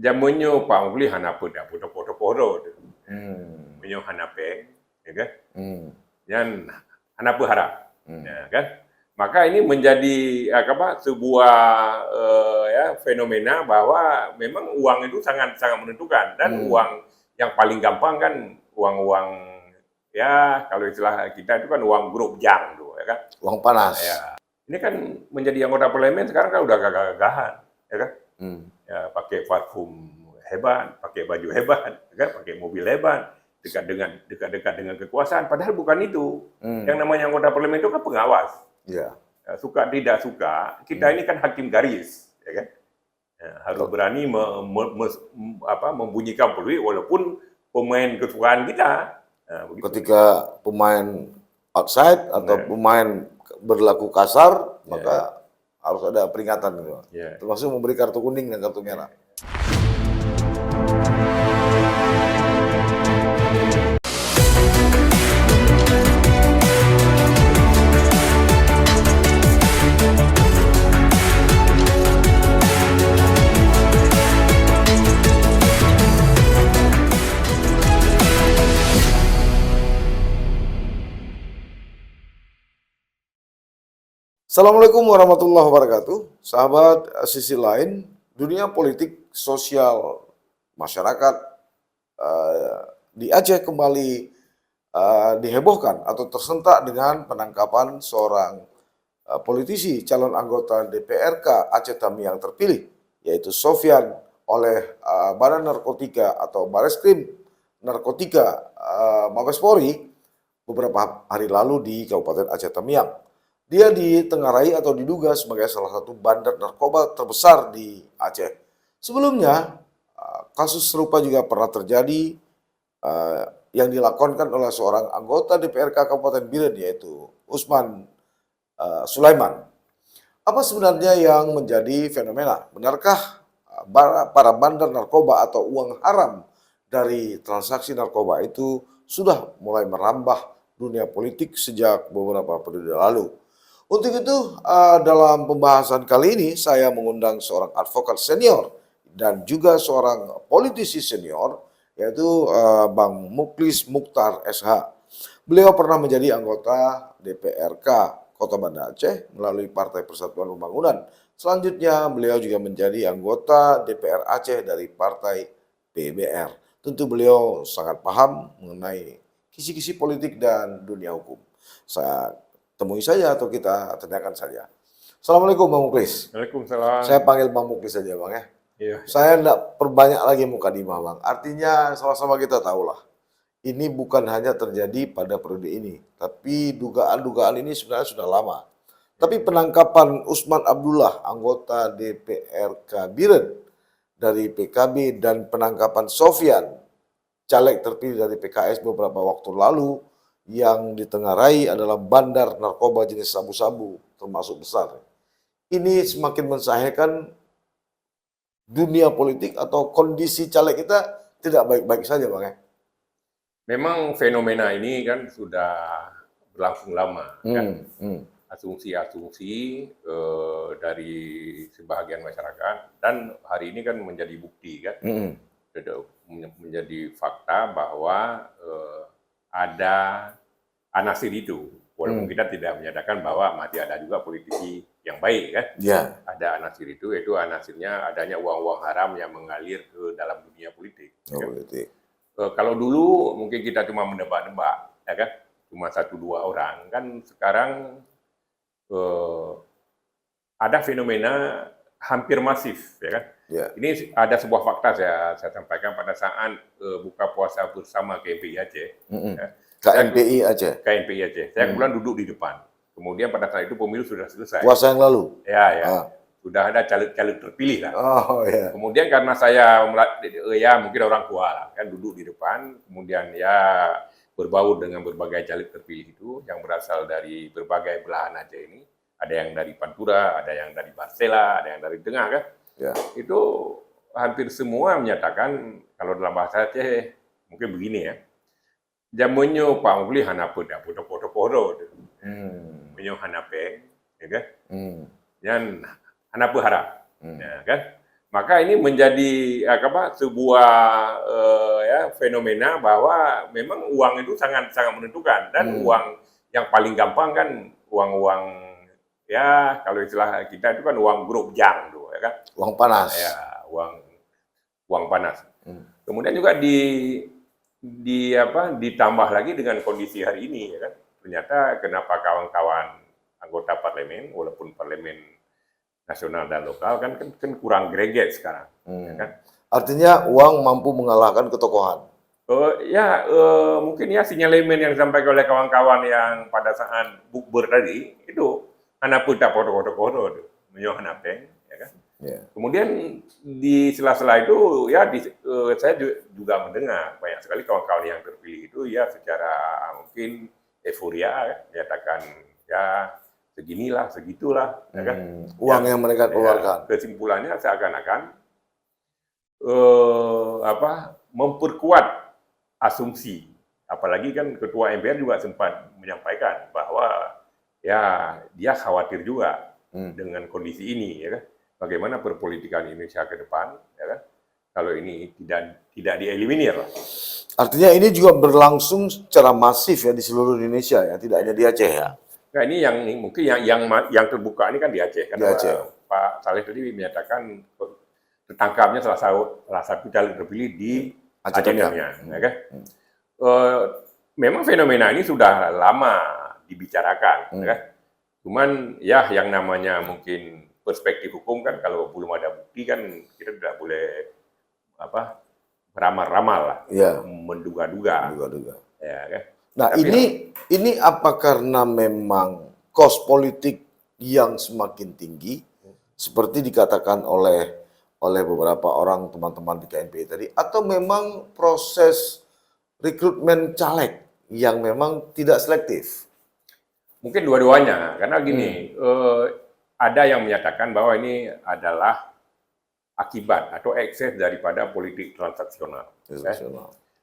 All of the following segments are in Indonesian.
Zamannya Pak Mugli hanapa dah podo-podo tu. Hmm. Menyo hanapeng, ya kan? Hmm. Dan hanapa harap, Hmm. ya kan? Maka ini menjadi sebuah fenomena bahwa memang uang itu sangat menentukan dan uang yang paling gampang kan uang-uang ya kalau istilah kita itu kan uang grup jang tuh, ya kan? Uang panas. Ya. Ini kan menjadi anggota parlemen sekarang kan udah gagah-gagahan, ya kan? Ya, pakai parfum hebat, pakai baju hebat, ya kan? Pakai mobil hebat, dekat-dekat dengan kekuasaan. Padahal bukan itu. Yang namanya anggota parlemen itu kan pengawas. Ya. Ya, suka tidak suka, kita ini kan hakim garis, ya kan? Ya, harus berani membunyikan peluit walaupun pemain kesukaan kita. Nah, ketika pemain outside atau pemain berlaku kasar, maka harus ada peringatan gitu. Termasuk memberi kartu kuning dan kartu merah. Assalamualaikum warahmatullahi wabarakatuh. Sahabat sisi lain, dunia politik, sosial, masyarakat di Aceh kembali dihebohkan atau tersentak dengan penangkapan seorang politisi calon anggota DPRK Aceh Tamiang terpilih, yaitu Sofyan oleh Badan Narkotika atau Bareskrim Narkotika Mabes Polri beberapa hari lalu di Kabupaten Aceh Tamiang. Dia ditengarai atau diduga sebagai salah satu bandar narkoba terbesar di Aceh. Sebelumnya, kasus serupa juga pernah terjadi yang dilakonkan oleh seorang anggota DPRK Kabupaten Biren, yaitu Usman Sulaiman. Apa sebenarnya yang menjadi fenomena? Benarkah para bandar narkoba atau uang haram dari transaksi narkoba itu sudah mulai merambah dunia politik sejak beberapa periode lalu? Untuk itu, dalam pembahasan kali ini, saya mengundang seorang advokat senior dan juga seorang politisi senior, yaitu Bang Muklis Mukhtar SH. Beliau pernah menjadi anggota DPRK Kota Banda Aceh melalui Partai Persatuan Pembangunan. Selanjutnya, beliau juga menjadi anggota DPR Aceh dari Partai PBR. Tentu beliau sangat paham mengenai kisi-kisi politik dan dunia hukum. Saya temui saja atau kita tanyakan saja. Assalamualaikum Bang Muklis. Waalaikumsalam. Saya panggil Bang Muklis saja Bang ya. Iya. Saya tidak perbanyak lagi mukadimah Bang. Artinya sama-sama kita tahulah. Ini bukan hanya terjadi pada periode ini. Tapi dugaan-dugaan ini sebenarnya sudah lama. Tapi penangkapan Usman Abdullah, anggota DPRK Biren dari PKB, dan penangkapan Sofyan, caleg terpilih dari PKS beberapa waktu lalu, yang ditengarai adalah bandar narkoba jenis sabu-sabu termasuk besar. Ini semakin mensahihkan dunia politik atau kondisi caleg kita tidak baik-baik saja Bang ya. Memang fenomena ini kan sudah berlangsung lama kan. Asumsi-asumsi dari sebahagian masyarakat dan hari ini kan menjadi bukti kan. Menjadi fakta bahwa ada anasir itu, walaupun kita tidak menyatakan bahwa masih ada juga politisi yang baik kan. Ada anasir itu, yaitu anasirnya adanya uang-uang haram yang mengalir ke dalam dunia politik. Kan? Kalau dulu mungkin kita cuma menebak-nebak, ya kan, cuma 1-2 orang, kan sekarang ada fenomena hampir masif, ya kan. Ini ada sebuah fakta saya sampaikan pada saat buka puasa bersama KMPI Aceh. KMPI Aceh. KMPI Aceh. Saya kebetulan duduk di depan. Kemudian pada saat itu pemilu sudah selesai. Puasa yang lalu? Ya. Sudah ada caleg-caleg terpilih lah. Kemudian karena saya mungkin orang tua lah, kan duduk di depan. Kemudian ya berbaur dengan berbagai caleg terpilih itu yang berasal dari berbagai belahan Aceh ini. Ada yang dari Pantura, ada yang dari Barsela, ada yang dari Tengah kan. Itu hampir semua menyatakan kalau dalam bahasa Aceh mungkin begini ya. Zamannya Pak Mugli hanapa dah podo-podo. Menyo hanapeng, ya kan? Dan hanapa harap, ya kan? Maka ini menjadi sebuah fenomena bahwa memang uang itu sangat menentukan, dan uang yang paling gampang kan uang ya kalau istilah kita itu kan uang grup jang tuh, ya kan? Uang panas. Ya, uang panas. Kemudian juga ditambah lagi dengan kondisi hari ini, ya kan? Ternyata kenapa kawan-kawan anggota parlemen, walaupun parlemen nasional dan lokal kan kurang greget sekarang, ya kan? Artinya uang mampu mengalahkan ketokohan. Mungkin ya sinyalemen yang disampaikan oleh kawan-kawan yang pada saat bukber tadi itu anak pun tak foto-foto menyohan apa, ya kan? Yeah. Kemudian di sela-sela itu ya saya juga mendengar banyak sekali kawan-kawan yang terpilih itu ya secara mungkin euforia ya, menyatakan ya seginilah, segitulah, ya kan? Uang yang mereka keluarkan. Ya, kesimpulannya seakan-akan memperkuat asumsi. Apalagi kan Ketua MPR juga sempat menyampaikan bahwa ya dia khawatir juga dengan kondisi ini, ya kan? Bagaimana perpolitikan Indonesia ke depan, ya kan? Kalau ini tidak dieliminir. Artinya ini juga berlangsung secara masif ya di seluruh Indonesia ya, tidak hanya di Aceh ya. Nah, ini yang mungkin yang terbuka ini kan di Aceh. Karena di Aceh. Pak Saleh tadi menyatakan tertangkapnya salah satu caleg terpilih di Aceh Tengah, ya kan? Memang fenomena ini sudah lama dibicarakan, ya kan? Cuman ya yang namanya mungkin perspektif hukum kan kalau belum ada bukti kan kita tidak boleh beramal-ramal lah, ya, menduga-duga. Ya, kan? Nah, ini apa karena memang kos politik yang semakin tinggi seperti dikatakan oleh beberapa orang teman-teman di KNPI tadi, atau memang proses rekrutmen caleg yang memang tidak selektif? Mungkin dua-duanya, karena gini, ada yang menyatakan bahwa ini adalah akibat atau ekses daripada politik transaksional.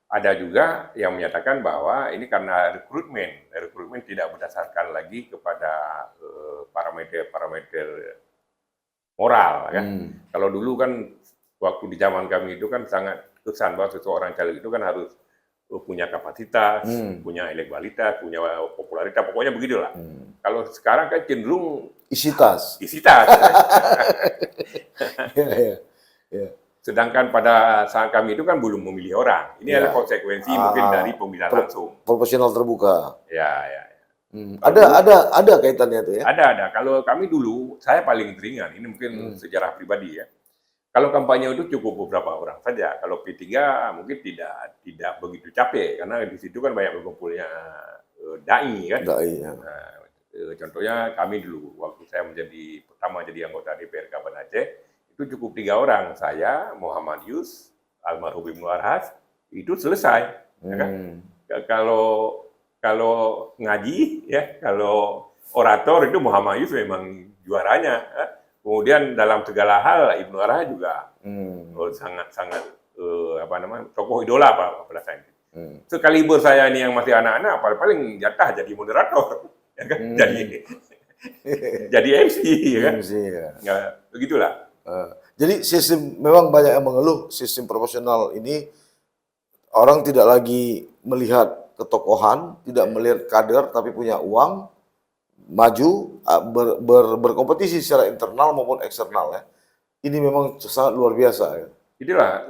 Ada juga yang menyatakan bahwa ini karena rekrutmen tidak berdasarkan lagi kepada parameter moral, kan? Kalau dulu kan waktu di zaman kami itu kan sangat kesan bahwa seseorang caleg itu kan harus punya kapasitas, punya elektabilitas, punya popularitas, pokoknya begitulah. Kalau sekarang kan cenderung isitas. Sedangkan pada saat kami itu kan belum memilih orang. Ini adalah konsekuensi mungkin dari pemilihan langsung. Proporsional terbuka. Ya. Ada kaitannya tuh ya? Ada. Kalau kami dulu, saya paling teringat, ini mungkin sejarah pribadi ya. Kalau kampanye itu cukup beberapa orang saja. Kalau P3 mungkin tidak begitu capek, karena di situ kan banyak berkumpulnya dai kan. Nah, contohnya kami dulu, waktu saya pertama jadi anggota DPR Kabupaten Aceh, itu cukup 3 orang, saya, Muhammad Yus, almarhum Ibnu Arhas, itu selesai. Ya kan? Kalau ngaji, ya, kalau orator itu Muhammad Yus memang juaranya. Ya. Kemudian dalam segala hal Ibnu Arhas juga sangat tokoh idola pada saat itu. Sekaliber saya ini yang masih anak-anak, paling jatah jadi moderator, ya kan? Jadi MC, ya kan? Ya, begitulah. Jadi memang banyak yang mengeluh sistem proporsional ini, orang tidak lagi melihat ketokohan, tidak melihat kader, tapi punya uang, maju, berkompetisi secara internal maupun eksternal ya. Ini memang sangat luar biasa ya. Itulah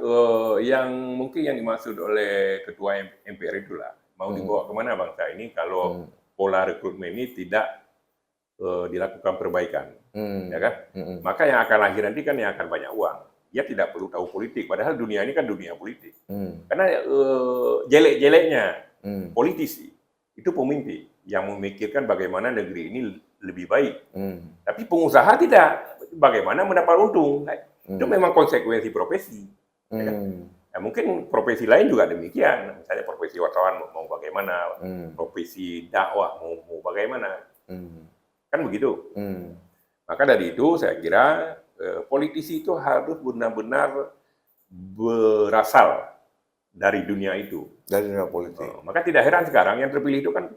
yang mungkin yang dimaksud oleh Ketua MPR itulah. Mau dibawa kemana bangsa ini kalau pola rekrutmen ini tidak dilakukan perbaikan, ya kan? Maka yang akan lahir nanti kan yang akan banyak uang. Dia tidak perlu tahu politik, padahal dunia ini kan dunia politik. Karena jelek-jeleknya politisi itu pemimpin yang memikirkan bagaimana negeri ini lebih baik. Tapi pengusaha tidak, bagaimana mendapat untung. Itu memang konsekuensi profesi. Ya kan? Ya, mungkin profesi lain juga demikian. Misalnya profesi wartawan mau bagaimana, profesi dakwah mau bagaimana. Kan begitu. Maka dari itu saya kira politisi itu harus benar-benar berasal dari dunia itu. Dari dunia politik. Maka tidak heran sekarang yang terpilih itu kan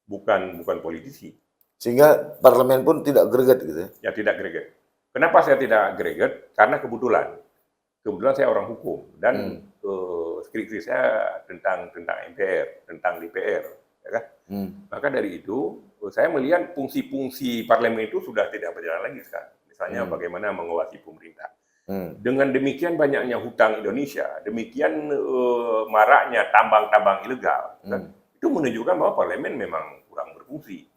bukan politisi. Sehingga parlemen pun tidak greget gitu ya? Ya tidak greget. Kenapa saya tidak greget? Karena kebetulan saya orang hukum dan skripsi saya tentang MPR, tentang DPR, ya kan? Maka dari itu saya melihat fungsi-fungsi parlemen itu sudah tidak berjalan lagi sekarang. Misalnya bagaimana mengawasi pemerintah. Dengan demikian banyaknya hutang Indonesia, demikian maraknya tambang-tambang ilegal, kan? Itu menunjukkan bahwa parlemen memang kurang berfungsi.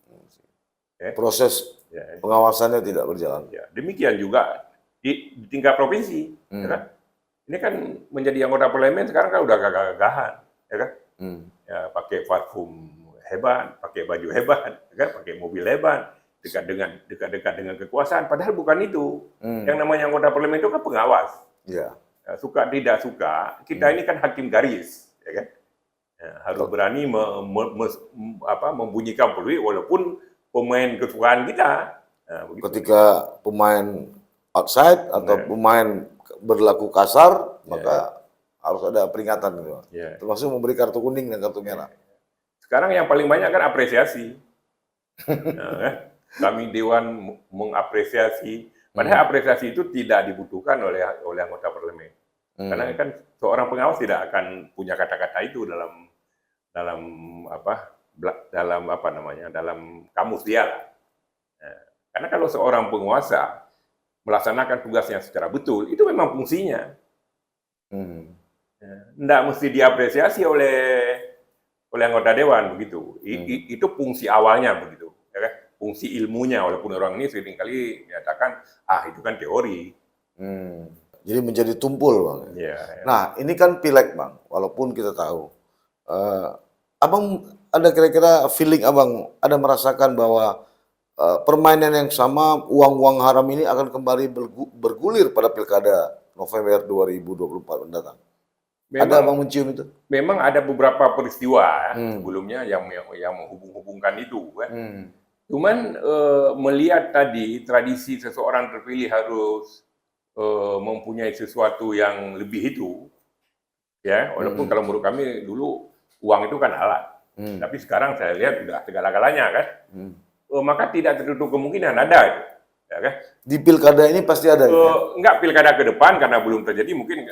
Proses pengawasannya tidak berjalan. Ya, demikian juga di tingkat provinsi, ya kan? Ini kan menjadi anggota parlemen sekarang kan udah gagah-gagahan, ya kan? Ya, pakai parfum hebat, pakai baju hebat, ya kan? Pakai mobil hebat, dekat-dekat dengan kekuasaan. Padahal bukan itu. Yang namanya anggota parlemen itu kan pengawas. Ya. Ya, suka tidak suka, kita ini kan hakim garis, ya kan? Ya, harus berani membunyikan peluit walaupun pemain kesukaan kita. Nah, ketika pemain outside atau pemain berlaku kasar, maka harus ada peringatan gitu. Termasuk memberi kartu kuning dan kartu merah. Sekarang yang paling banyak kan apresiasi. Nah, kami Dewan mengapresiasi. Padahal apresiasi itu tidak dibutuhkan oleh anggota parlemen. Karena kan seorang pengawas tidak akan punya kata-kata itu dalam kamus dia lah. Nah, karena kalau seorang penguasa melaksanakan tugasnya secara betul, itu memang fungsinya. Tidak mesti diapresiasi oleh anggota dewan begitu. Itu fungsi awalnya begitu. Ya kan? Fungsi ilmunya, walaupun orang ini seringkali menyatakan, itu kan teori. Jadi menjadi tumpul, Bang. Ya. Nah, ini kan pileg, Bang. Walaupun kita tahu. Abang ada kira-kira feeling Abang, ada merasakan bahwa permainan yang sama, uang-uang haram ini akan kembali bergulir pada pilkada November 2024 mendatang. Ada Abang mencium itu? Memang ada beberapa peristiwa sebelumnya yang menghubung-hubungkan itu. Cuman melihat tadi tradisi seseorang terpilih harus mempunyai sesuatu yang lebih itu, ya walaupun kalau menurut kami dulu uang itu kan alat, tapi sekarang saya lihat sudah segala-galanya kan. Maka tidak tertutup kemungkinan ada itu, ya kan? Di pilkada ini pasti ada. Enggak pilkada ke depan karena belum terjadi, mungkin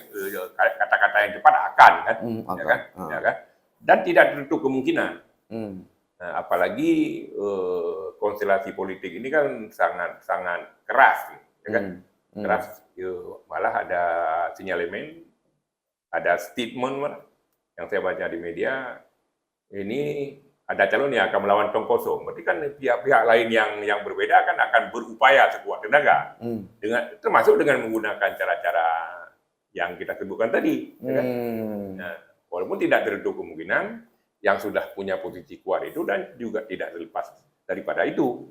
kata-kata yang tepat akan kan, ya kan? Dan tidak tertutup kemungkinan. Nah, apalagi konstelasi politik ini kan sangat keras, ya kan? Keras, malah ada sinyalemen, ada statement yang saya baca di media ini. Ada calon yang akan melawan tong kosong. Berarti kan pihak-pihak lain yang berbeda kan akan berupaya sekuat tenaga. Termasuk dengan menggunakan cara-cara yang kita sebutkan tadi. Ya kan? Nah, walaupun tidak tertutup kemungkinan yang sudah punya posisi kuat itu dan juga tidak terlepas daripada itu.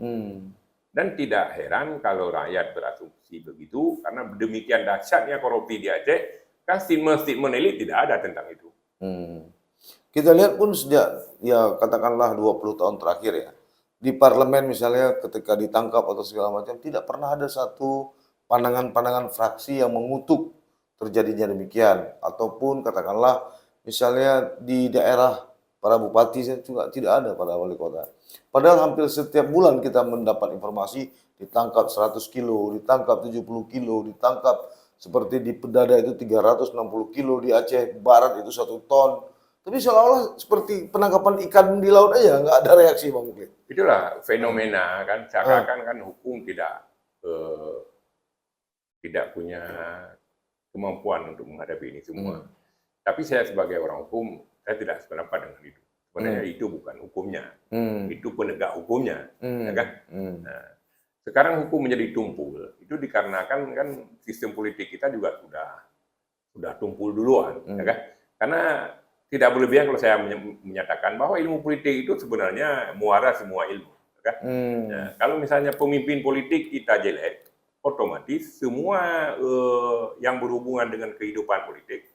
Dan tidak heran kalau rakyat berasumsi begitu, karena demikian dahsyatnya korupsi di Aceh, kan statement elit tidak ada tentang itu. Kita lihat pun sejak, ya katakanlah 20 tahun terakhir ya, di parlemen misalnya ketika ditangkap atau segala macam, tidak pernah ada satu pandangan-pandangan fraksi yang mengutuk terjadinya demikian. Ataupun katakanlah misalnya di daerah para bupati juga tidak ada, para wali kota. Padahal hampir setiap bulan kita mendapat informasi ditangkap 100 kilo, ditangkap 70 kilo, ditangkap seperti di Pedada itu 360 kilo, di Aceh Barat itu 1 ton. Tapi seolah-olah seperti penangkapan ikan di laut aja, nggak ada reaksi, Bang Mukli. Itulah fenomena kan, seakan-akan kan hukum tidak punya kemampuan untuk menghadapi ini semua. Tapi saya sebagai orang hukum, saya tidak sependapat dengan itu. Sebenarnya itu bukan hukumnya, itu penegak hukumnya, ya kan? Nah, sekarang hukum menjadi tumpul, itu dikarenakan kan sistem politik kita juga sudah tumpul duluan, ya kan? Karena tidak berlebihan kalau saya menyatakan bahwa ilmu politik itu sebenarnya muara semua ilmu. Kan? Nah, kalau misalnya pemimpin politik kita jelek, otomatis semua yang berhubungan dengan kehidupan politik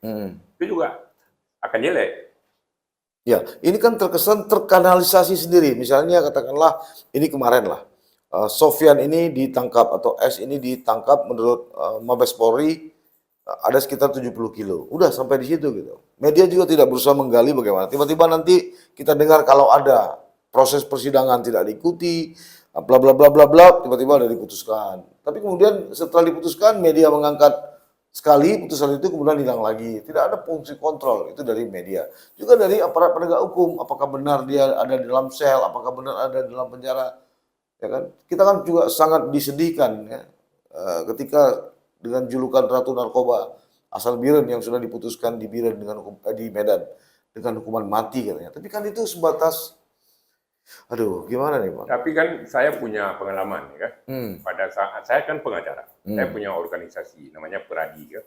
itu juga akan jelek. Ya, ini kan terkesan terkanalisasi sendiri. Misalnya katakanlah ini kemarin lah, Sofyan ini ditangkap atau S ini ditangkap menurut Mabes Polri ada sekitar 70 kilo. Udah sampai di situ gitu. Media juga tidak berusaha menggali bagaimana. Tiba-tiba nanti kita dengar kalau ada proses persidangan tidak diikuti, bla bla bla bla bla, tiba-tiba udah diputuskan. Tapi kemudian setelah diputuskan, media mengangkat sekali putusan itu kemudian hilang lagi. Tidak ada fungsi kontrol itu dari media. Juga dari aparat penegak hukum, apakah benar dia ada di dalam sel, apakah benar ada di dalam penjara, ya kan? Kita kan juga sangat disedihkan ya ketika dengan julukan Ratu Narkoba asal Biren yang sudah diputuskan di Biren dengan di Medan dengan hukuman mati katanya. Tapi kan itu sebatas, aduh, gimana nih, Pak? Tapi kan saya punya pengalaman ya. Hmm. Pada saat saya kan pengacara, saya punya organisasi namanya Peradi ya.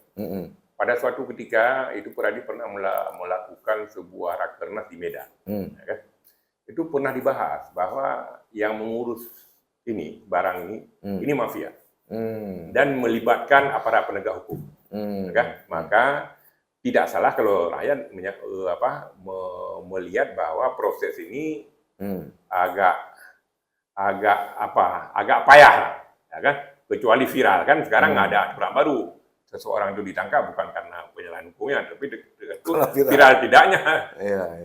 Pada suatu ketika itu Peradi pernah melakukan sebuah rakernas di Medan. Ya kan? Itu pernah dibahas bahwa yang mengurus ini barang ini mafia dan melibatkan aparat penegak hukum. Ya kan? Maka tidak salah kalau rakyat melihat bahwa proses ini agak payah lah, ya kan? Kecuali viral kan sekarang nggak ada aturan baru. Seseorang itu ditangkap bukan karena penyalahan hukumnya, tapi itu viral tidaknya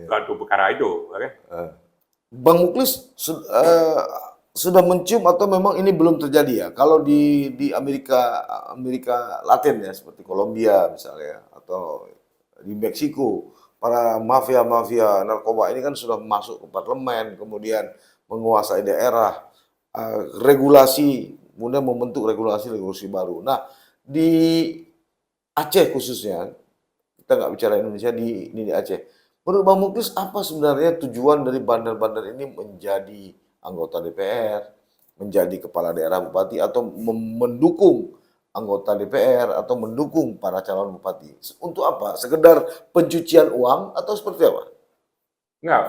suatu perkara itu. Ya kan? Bang Muklis sudah mencium atau memang ini belum terjadi ya? Kalau di Amerika Latin ya, seperti Kolombia misalnya, atau di Meksiko, para mafia narkoba ini kan sudah masuk ke parlemen, kemudian menguasai daerah, regulasi, kemudian membentuk regulasi baru. Nah, di Aceh khususnya, kita nggak bicara Indonesia, di Aceh. Menurut Bang Muklis, apa sebenarnya tujuan dari bandar-bandar ini menjadi anggota DPR, menjadi kepala daerah bupati, atau mendukung anggota DPR, atau mendukung para calon bupati? Untuk apa? Sekedar pencucian uang atau seperti apa? Enggak,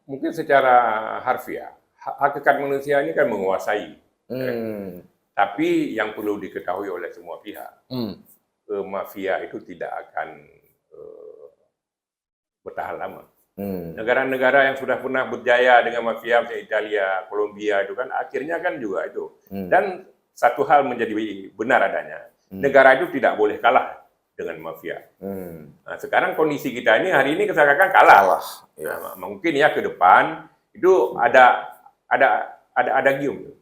mungkin secara harfiah, hakikat manusia ini kan menguasai. Tapi yang perlu diketahui oleh semua pihak, mafia itu tidak akan bertahan lama. Negara-negara yang sudah pernah berjaya dengan mafia, misalnya Italia, Kolombia itu kan akhirnya kan juga itu. Dan satu hal menjadi benar adanya, negara itu tidak boleh kalah dengan mafia. Nah, sekarang kondisi kita ini hari ini keseakan kalah. Ya. Nah, mungkin ya ke depan itu ada gium.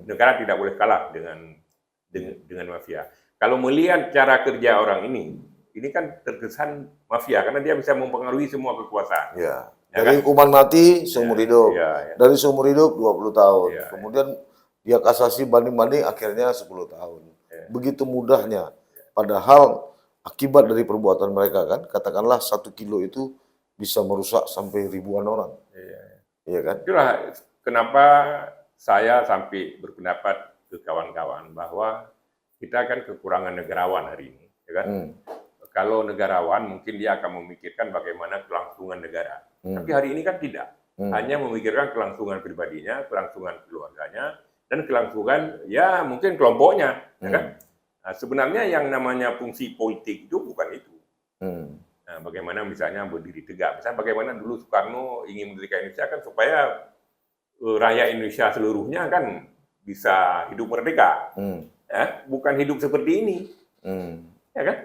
Negara tidak boleh kalah dengan mafia. Kalau melihat cara kerja orang ini kan terkesan mafia karena dia bisa mempengaruhi semua kekuasaan. Ya. Ya Dari kan? hukuman mati seumur hidup. Ya. Dari seumur hidup 20 tahun. Ya. Kemudian dia kasasi banding-banding akhirnya 10 tahun. Ya. Begitu mudahnya. Padahal akibat dari perbuatan mereka kan, katakanlah 1 kilo itu bisa merusak sampai ribuan orang. Iya kan? Itulah kenapa saya sampai berpendapat ke kawan-kawan bahwa kita kan kekurangan negarawan hari ini. Ya kan? Kalau negarawan mungkin dia akan memikirkan bagaimana kelangsungan negara. Tapi hari ini kan tidak. Hanya memikirkan kelangsungan pribadinya, kelangsungan keluarganya, dan kelangsungan ya mungkin kelompoknya. Ya kan? Nah, sebenarnya yang namanya fungsi politik itu bukan itu. Nah, bagaimana misalnya berdiri tegak. Misalnya bagaimana dulu Soekarno ingin mendirikan Indonesia kan supaya rakyat Indonesia seluruhnya kan bisa hidup merdeka. Ya? Bukan hidup seperti ini. Ya kan?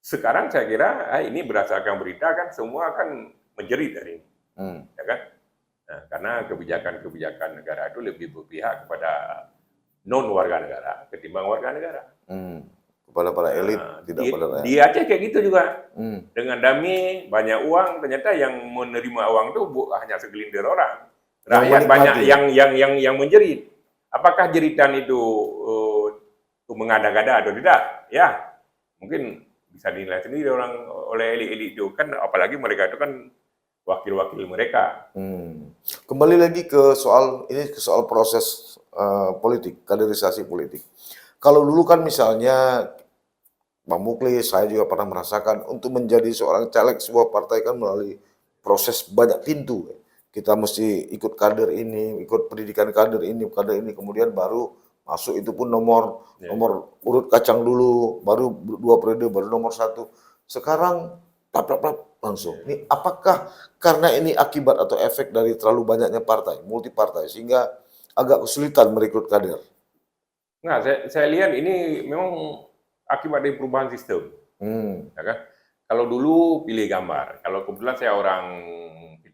Sekarang saya kira ini berdasarkan berita kan semua kan menjerit hari ini. Ya kan? Nah, karena kebijakan-kebijakan negara itu lebih berpihak kepada non warga negara ketimbang warga negara. Kepada para elit, tidak pada rakyat. Di Aceh kayak gitu juga. Dengan dami banyak uang, ternyata yang menerima uang itu hanya segelintir orang. Rakyat banyak yang menjerit. Apakah jeritan itu mengada-gada atau tidak? Ya, mungkin bisa dinilai sendiri oleh elit-elit itu kan, apalagi mereka itu kan wakil-wakil mereka. Kembali lagi ke soal proses politik, kaderisasi politik. Kalau dulu kan misalnya Bang Muklis, saya juga pernah merasakan untuk menjadi seorang caleg sebuah partai kan melalui proses banyak pintu. Kita mesti ikut kader ini, ikut pendidikan kader ini, kemudian baru masuk, itu pun nomor urut kacang dulu, baru 2 periode, baru nomor 1. Sekarang langsung. Ini apakah karena ini akibat atau efek dari terlalu banyaknya partai, multi partai, sehingga agak kesulitan merekrut kader? Nah, saya lihat ini memang akibat dari perubahan sistem. Ya kan? Kalau dulu pilih gambar, kalau kebetulan saya orang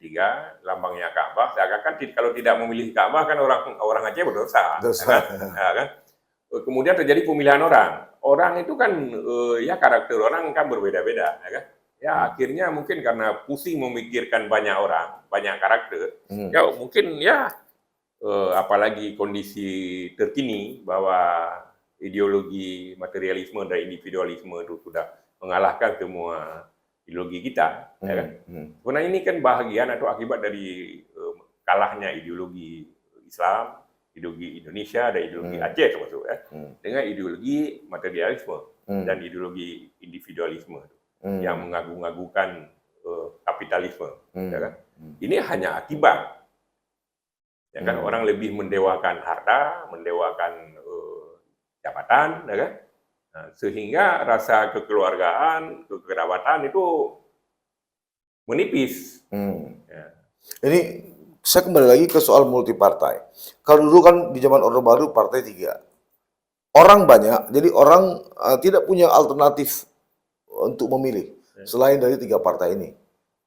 P3, lambangnya Ka'bah, seakan-akan kalau tidak memilih Ka'bah kan orang Aceh berdosa. Dosa. Kan? Kemudian terjadi pemilihan orang. Orang itu kan ya karakter orang kan berbeda-beda, ya kan? Ya akhirnya mungkin karena pusing memikirkan banyak orang, banyak karakter, ya mungkin ya apalagi kondisi terkini bahwa ideologi materialisme dan individualisme itu sudah mengalahkan semua ideologi kita, ya kan? Sebenarnya ini kan bahagian atau akibat dari kalahnya ideologi Islam, ideologi Indonesia dan ideologi Aceh termasuk, ya, dengan ideologi materialisme dan ideologi individualisme yang mengagung-agungkan kapitalisme, ya kan? Ini hanya akibat. Ya kan, orang lebih mendewakan harta, mendewakan jabatan, ya kan? Nah, sehingga rasa kekeluargaan, kekerabatan itu menipis. Ya. Ini saya kembali lagi ke soal multi partai. Kalau dulu kan di zaman Orde Baru partai 3. Orang banyak, jadi orang tidak punya alternatif untuk memilih selain dari 3 partai ini.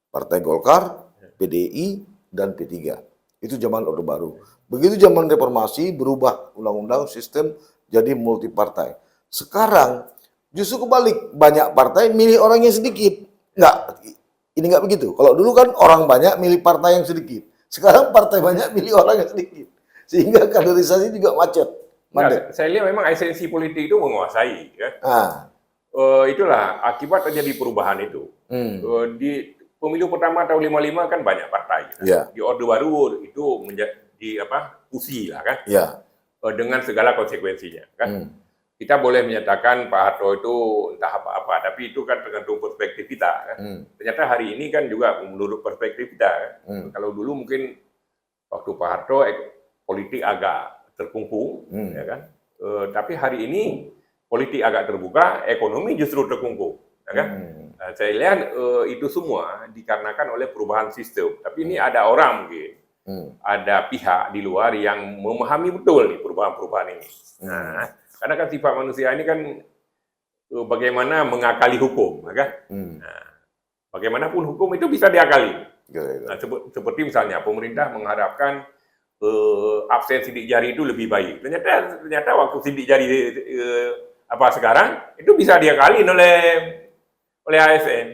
Partai Golkar, PDI, dan P3. Itu zaman Orde Baru. Begitu zaman reformasi berubah undang-undang sistem jadi multi partai. Sekarang justru kebalik, banyak partai milih orang yang sedikit. Ini enggak begitu. Kalau dulu kan orang banyak milih partai yang sedikit. Sekarang partai banyak milih orang yang sedikit. Sehingga kaderisasi juga macet. Nah, saya lihat memang esensi politik itu menguasai. Ya. Itulah akibat terjadi perubahan itu. Di pemilu pertama tahun 55 kan banyak partai. Di Orde Baru itu menjadi fusi lah kan. Dengan segala konsekuensinya kan. Kita boleh menyatakan Pak Harto itu entah apa-apa, tapi itu kan tergantung perspektif kita kan. Ternyata hari ini kan juga menurut perspektif kita kan. Kalau dulu mungkin waktu Pak Harto politik agak terkungkung, ya kan. Tapi hari ini politik agak terbuka, ekonomi justru terkungkung, ya kan. Saya lihat itu semua dikarenakan oleh perubahan sistem. Tapi ini ada orang mungkin, ada pihak di luar yang memahami betul nih perubahan-perubahan ini. Nah, karena kan sifat manusia ini kan bagaimana mengakali hukum, ya kan? Nah, bagaimanapun hukum itu bisa diakali. Nah, seperti misalnya pemerintah mengharapkan absen sidik jari itu lebih baik. Ternyata waktu sidik jari sekarang itu bisa diakali oleh ASN.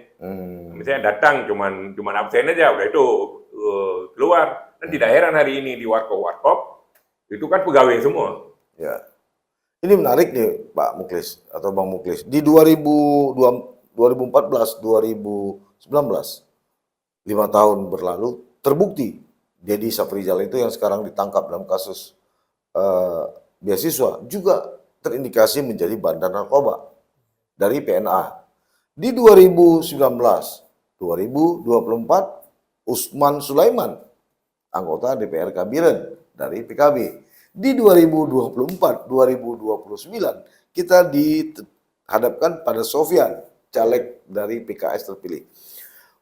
Misalnya datang cuman absen aja, udah itu keluar. Dan tidak heran hari ini di warkop itu kan pegawai semua. Ya. Ini menarik nih Pak Muklis atau Bang Muklis. Di 2014, 2019, 5 tahun berlalu, terbukti Deddy Safrizal itu yang sekarang ditangkap dalam kasus beasiswa juga terindikasi menjadi bandar narkoba dari PNA. Di 2019, 2024, Usman Sulaiman, anggota DPR Kabiren dari PKB. Di 2024, 2029, kita dihadapkan pada Sofyan, caleg dari PKS terpilih.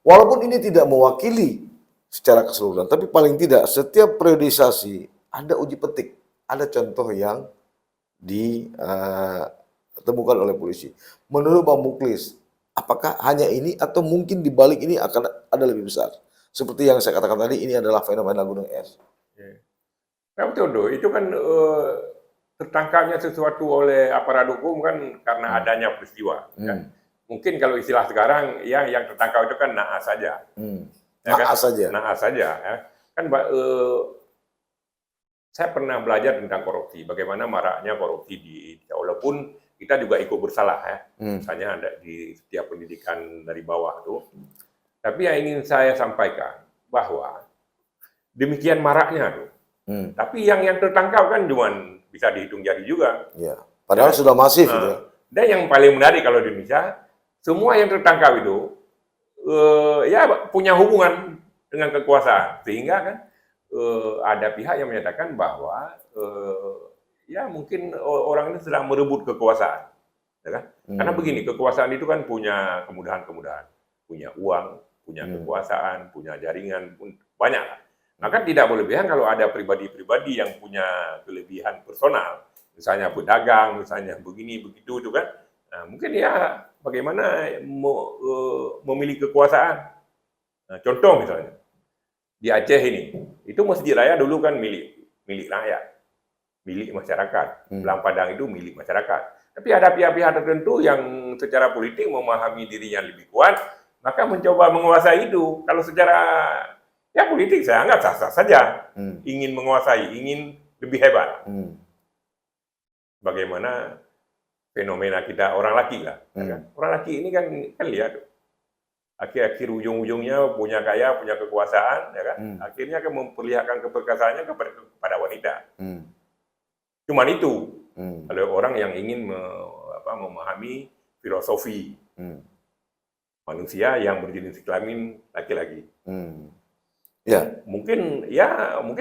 Walaupun ini tidak mewakili secara keseluruhan, tapi paling tidak setiap periodisasi ada uji petik, ada contoh yang ditemukan oleh polisi. Menurut Bang Muklis, apakah hanya ini atau mungkin di balik ini akan ada lebih besar? Seperti yang saya katakan tadi, ini adalah fenomena gunung es. Nah, betul, itu kan tertangkapnya sesuatu oleh aparat hukum kan karena adanya peristiwa. Kan? Mungkin kalau istilah sekarang yang tertangkap itu kan naas saja. Naas saja. Ya. Kan saya pernah belajar tentang korupsi, bagaimana maraknya korupsi walaupun kita juga ikut bersalah ya. Misalnya ada di setiap pendidikan dari bawah itu. Tapi yang ingin saya sampaikan bahwa demikian maraknya tuh. Tapi yang tertangkap kan cuma bisa dihitung jari juga. Ya. Padahal sudah masif gitu. Dan yang paling menarik kalau di Indonesia, semua yang tertangkap itu ya punya hubungan dengan kekuasaan, sehingga kan ada pihak yang menyatakan bahwa ya mungkin orang ini sedang merebut kekuasaan, ya kan? Karena begini, kekuasaan itu kan punya kemudahan-kemudahan, punya uang, punya kekuasaan, punya jaringan, banyak. Maka tidak berlebihan kalau ada pribadi-pribadi yang punya kelebihan personal, misalnya pedagang, misalnya begini begitu itu kan, nah, mungkin ya bagaimana memiliki kekuasaan. Nah, contoh misalnya, di Aceh ini, itu Masjid Raya dulu kan milik rakyat, milik masyarakat. Belang Padang itu milik masyarakat. Tapi ada pihak-pihak tertentu yang secara politik memahami dirinya lebih kuat, maka mencoba menguasai itu. Kalau secara ya politik saya anggap sah-sah saja. Ingin menguasai, ingin lebih hebat. Bagaimana fenomena kita orang laki lah. Kan? Orang laki ini kan lihat akhir-akhir ujung-ujungnya punya kaya, punya kekuasaan, ya kan? Akhirnya akan memperlihatkan keperkasaannya kepada wanita. Cuman itu, ada orang yang ingin memahami filosofi manusia yang berjenis kelamin laki-laki. Ya, mungkin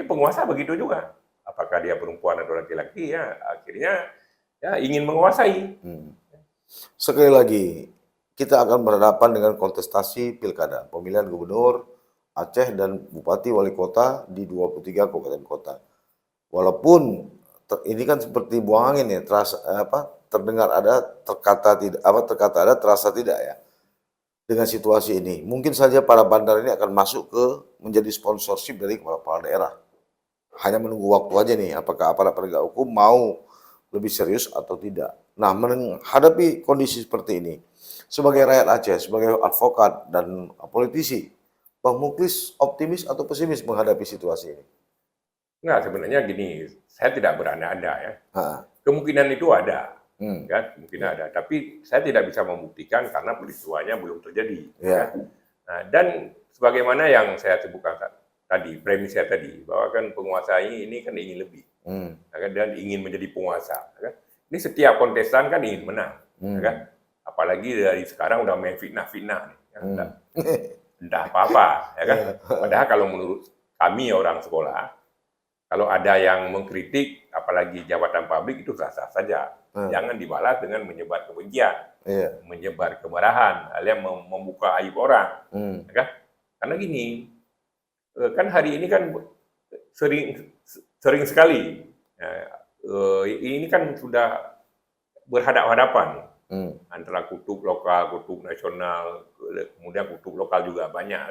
penguasa begitu juga. Apakah dia perempuan atau laki-laki, ya akhirnya ya ingin menguasai. Sekali lagi, kita akan berhadapan dengan kontestasi pilkada, pemilihan gubernur Aceh dan bupati wali kota di 23 kabupaten kota. Walaupun ini kan seperti buang angin ya, terdengar ada, terkata tidak, terkata ada, terasa tidak ya. Dengan situasi ini, mungkin saja para bandar ini akan masuk ke menjadi sponsorship dari kepala daerah. Hanya menunggu waktu aja nih, apakah aparat penegak hukum mau lebih serius atau tidak. Nah, menghadapi kondisi seperti ini, sebagai rakyat Aceh, sebagai advokat dan politisi, Bang Muklis optimis atau pesimis menghadapi situasi ini? Enggak, sebenarnya gini, saya tidak beranda-anda ya. Kemungkinan itu ada, kan? Kemungkinan ada. Tapi saya tidak bisa membuktikan karena peristiwanya belum terjadi. Ya. Kan? Nah, dan sebagaimana yang saya sebutkan tadi, premis saya tadi, bahwa kan penguasa ini kan ingin lebih, dan ingin menjadi penguasa. Kan? Ini setiap kontestan kan ingin menang, kan? Apalagi dari sekarang udah main fitnah-fitnah, ya, entah apa-apa, ya kan? Padahal kalau menurut kami orang sekolah, kalau ada yang mengkritik, apalagi jabatan publik itu sah-sah saja, jangan dibalas dengan menyebar kebencian, menyebar kemarahan, alias membuka aib orang, ya kan? Karena gini. Kan hari ini kan sering sekali ini kan sudah berhadapan-hadapan antara kutub lokal, kutub nasional, kemudian kutub lokal juga banyak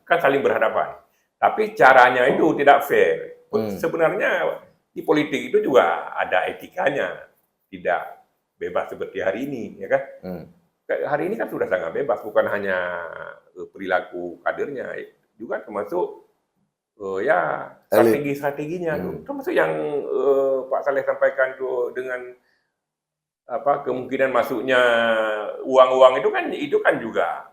kan saling berhadapan. Tapi caranya itu tidak fair. Sebenarnya di politik itu juga ada etikanya, tidak bebas seperti hari ini, ya kan? Hari ini kan sudah sangat bebas, bukan hanya perilaku kadernya, juga termasuk strategi-strateginya tuh. Termasuk yang Pak Saleh sampaikan tuh dengan kemungkinan masuknya uang-uang itu kan juga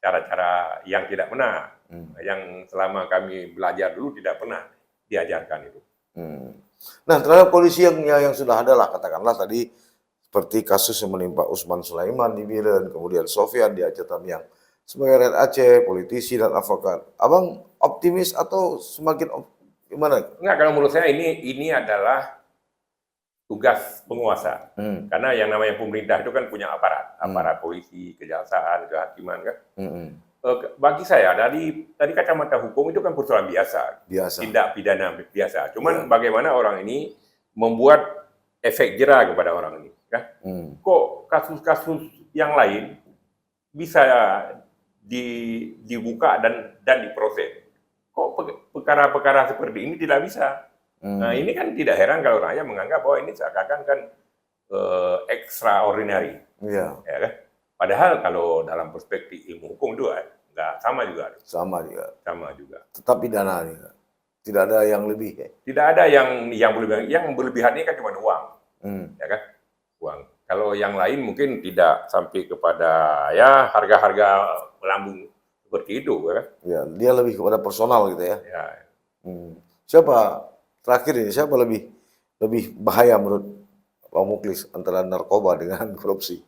cara-cara yang tidak benar, yang selama kami belajar dulu tidak pernah diajarkan itu. Nah, terhadap kondisi yang sudah ada lah, katakanlah tadi seperti kasus yang menimpa Usman Sulaiman di Biren, kemudian Sofyan di Aceh Tamiang. Sebagai rakyat Aceh, politisi dan advokat, Abang optimis atau semakin gimana? Enggak, kalau menurut saya ini adalah tugas penguasa. Karena yang namanya pemerintah itu kan punya aparat polisi, kejaksaan, kehakiman kan. Bagi saya dari kacamata hukum itu kan persoalan biasa. Tindak pidana biasa. Cuman bagaimana orang ini membuat efek jera kepada orang ini, kan? Kok kasus-kasus yang lain bisa dibuka dan diproses. Kok perkara-perkara seperti ini tidak bisa? Nah, ini kan tidak heran kalau rakyat menganggap bahwa ini seakan-akan kan extraordinary. Ya kan? Padahal kalau dalam perspektif ilmu hukum itu nggak sama juga. Sama juga. Tetap pidana juga. Tidak ada yang lebih. Tidak ada yang berlebihan. Yang berlebihan ini kan cuma uang. Ya kan? Uang. Kalau yang lain mungkin tidak sampai kepada ya harga-harga melambung seperti itu, kan? Ya, dia lebih kepada personal gitu ya. Ya. Siapa terakhir ini siapa lebih bahaya menurut Pak Muklis antara narkoba dengan korupsi?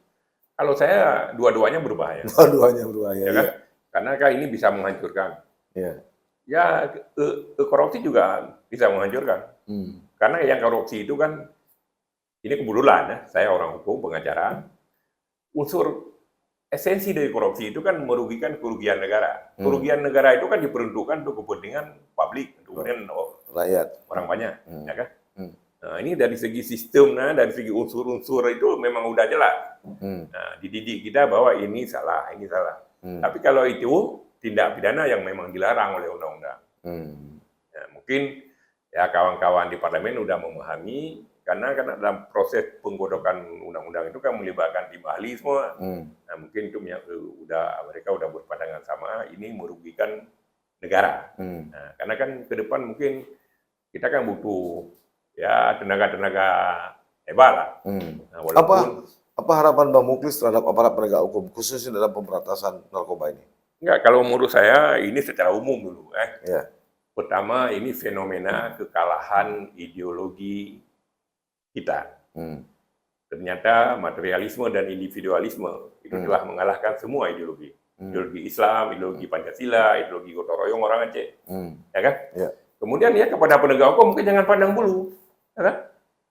Kalau saya dua-duanya berbahaya. Dua-duanya berbahaya. Ya kan? Karena kan ini bisa menghancurkan. Ya, korupsi juga bisa menghancurkan. Karena yang korupsi itu kan ini kebetulan ya, saya orang hukum, pengacara. Unsur esensi dari korupsi itu kan merugikan kerugian negara. Kerugian negara itu kan diperuntukkan untuk kepentingan publik, untuk kepentingan rakyat, orang banyak, ya kan? Nah, ini dari segi sistemnya, dari segi unsur-unsur itu memang udah jelas. Nah, dididik kita bahwa ini salah, ini salah. Tapi kalau itu tindak pidana yang memang dilarang oleh undang-undang. Ya, mungkin ya kawan-kawan di parlemen udah memahami karena dalam proses penggodokan undang-undang itu kan melibatkan tim ahli semua. Nah, mungkin itu mereka udah berpandangan sama, ini merugikan negara. Nah, karena kan ke depan mungkin kita kan butuh ya tenaga-tenaga hebat lah. Nah, walaupun apa harapan Bang Muklis terhadap aparat penegak hukum khususnya dalam pemberantasan narkoba ini? enggak, kalau menurut saya ini secara umum dulu. Ya. Pertama, ini fenomena kekalahan ideologi kita. Ternyata materialisme dan individualisme itu telah mengalahkan semua ideologi. Ideologi Islam, ideologi Pancasila, ideologi gotong royong orang Aceh. Ya kan? Ya. Kemudian ya kepada penegak hukum mungkin jangan pandang bulu. Ya kan?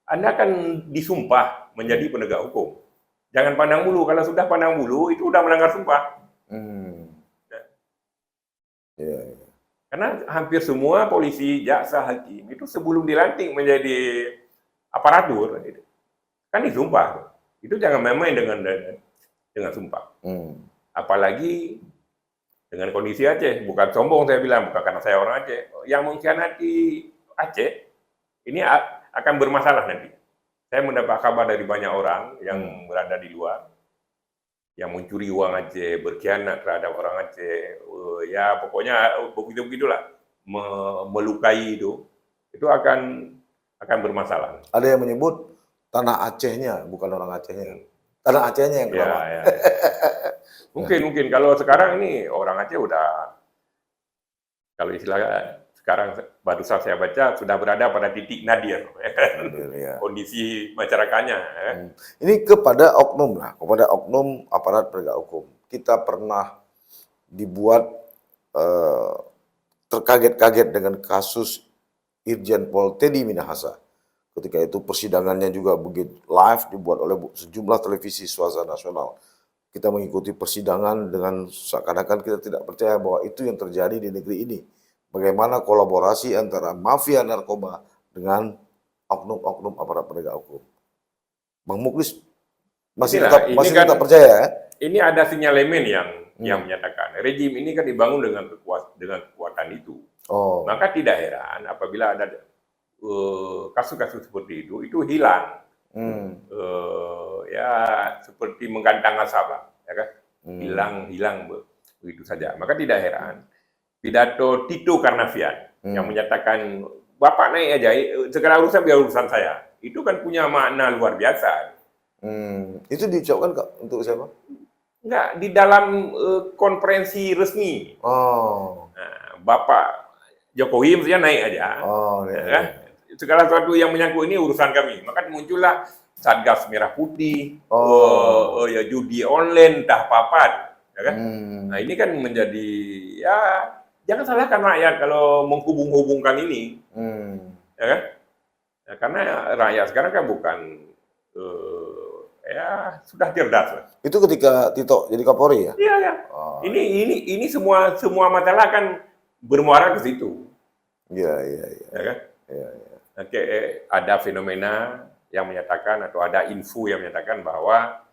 Anda akan disumpah menjadi penegak hukum. Jangan pandang bulu. Kalau sudah pandang bulu, itu udah melanggar sumpah. Ya. Karena hampir semua polisi, jaksa, hakim itu sebelum dilantik menjadi aparatur, kan disumpah. Itu jangan main-main dengan sumpah. Apalagi dengan kondisi Aceh. Bukan sombong saya bilang, bukan karena saya orang Aceh. Yang mengkhianati Aceh, ini akan bermasalah nanti. Saya mendapat kabar dari banyak orang yang berada di luar, yang mencuri uang Aceh, berkhianat terhadap orang Aceh, ya pokoknya begitulah, melukai itu akan bermasalah. Ada yang menyebut tanah Acehnya, bukan orang Acehnya. Tanah Acehnya yang kenapa? Ya. Mungkin kalau sekarang ini orang Aceh udah, kalau istilahnya sekarang barusan saya baca sudah berada pada titik nadir, Ya. kondisi masyarakatnya. Ini kepada oknum aparat penegak hukum. Kita pernah dibuat terkaget-kaget dengan kasus Irjen Pol Teddy Minahasa. Ketika itu persidangannya juga begitu live dibuat oleh sejumlah televisi swasta nasional. Kita mengikuti persidangan dengan seakan-akan kita tidak percaya bahwa itu yang terjadi di negeri ini. Bagaimana kolaborasi antara mafia narkoba dengan oknum-oknum aparat penegak hukum. Bang Muklis masih tetap percaya ya? Ini ada sinyalemen yang menyatakan rejim ini kan dibangun dengan kekuatan itu. Maka tidak heran apabila ada kasus-kasus seperti itu hilang. Ya seperti menggantang asap lah, ya kan? Hilang begitu saja. Maka tidak heran pidato Tito Karnavian yang menyatakan Bapak naik aja, segala urusan biar urusan saya. Itu kan punya makna luar biasa. Itu diucapkan untuk siapa? Enggak, di dalam konferensi resmi. Nah, Bapak Jokowi mestinya naik aja. Ya. Segala sesuatu yang menyangkut ini urusan kami. Maka muncullah Satgas Merah Putih, ya judi online, entah papan. Ya kan? Nah ini kan menjadi, ya jangan salahkan rakyat kalau menghubung-hubungkan ini. Ya kan? Ya, karena rakyat sekarang kan bukan, ya sudah cerdas. Itu ketika Tito jadi Kapolri ya? Iya. Ini semua masalah kan bermuara ke situ. Iya. Ya kan? Iya. Oke, ada fenomena yang menyatakan atau ada info yang menyatakan bahwa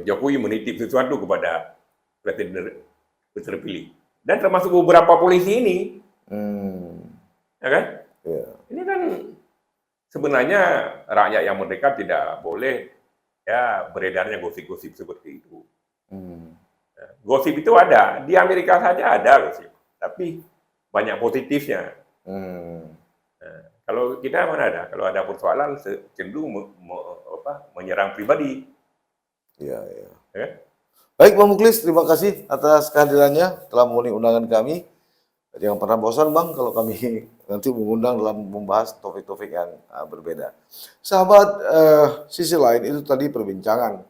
Jokowi menitip sesuatu kepada presiden terpilih dan termasuk beberapa polisi ini. Ya kan? Iya. Ini kan sebenarnya rakyat yang merdeka tidak boleh ya beredarnya gosip-gosip seperti itu. Gosip itu ada, di Amerika saja ada gosip, tapi banyak positifnya. Nah, kalau kita mana ada? Kalau ada persoalan cenderung menyerang pribadi. Iya. Ya? Baik Bang Muklis, terima kasih atas kehadirannya telah memenuhi undangan kami. Jangan pernah bosan Bang kalau kami nanti mengundang dalam membahas topik-topik yang berbeda. Sahabat, sisi lain itu tadi perbincangan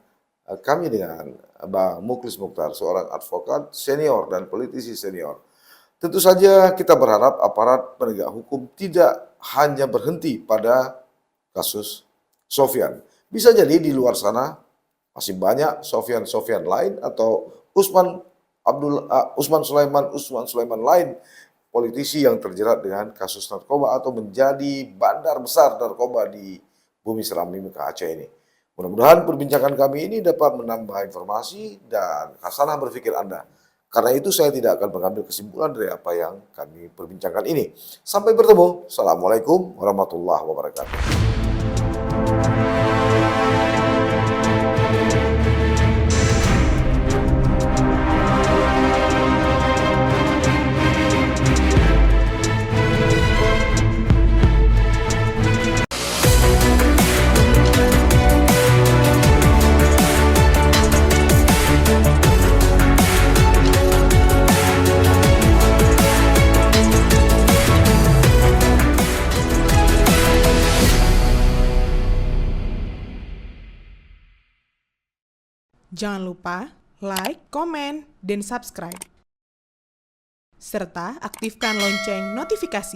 kami dengan Bang Muklis Mukhtar, seorang advokat senior dan politisi senior. Tentu saja kita berharap aparat penegak hukum tidak hanya berhenti pada kasus Sofyan. Bisa jadi di luar sana masih banyak Sofyan lain atau Usman Sulaiman lain, politisi yang terjerat dengan kasus narkoba atau menjadi bandar besar narkoba di bumi Serambi Mekah Aceh ini. Mudah-mudahan perbincangan kami ini dapat menambah informasi dan khasanah berpikir Anda. Karena itu saya tidak akan mengambil kesimpulan dari apa yang kami perbincangkan ini. Sampai bertemu. Assalamualaikum warahmatullahi wabarakatuh. Jangan lupa like, komen, dan subscribe. Serta aktifkan lonceng notifikasi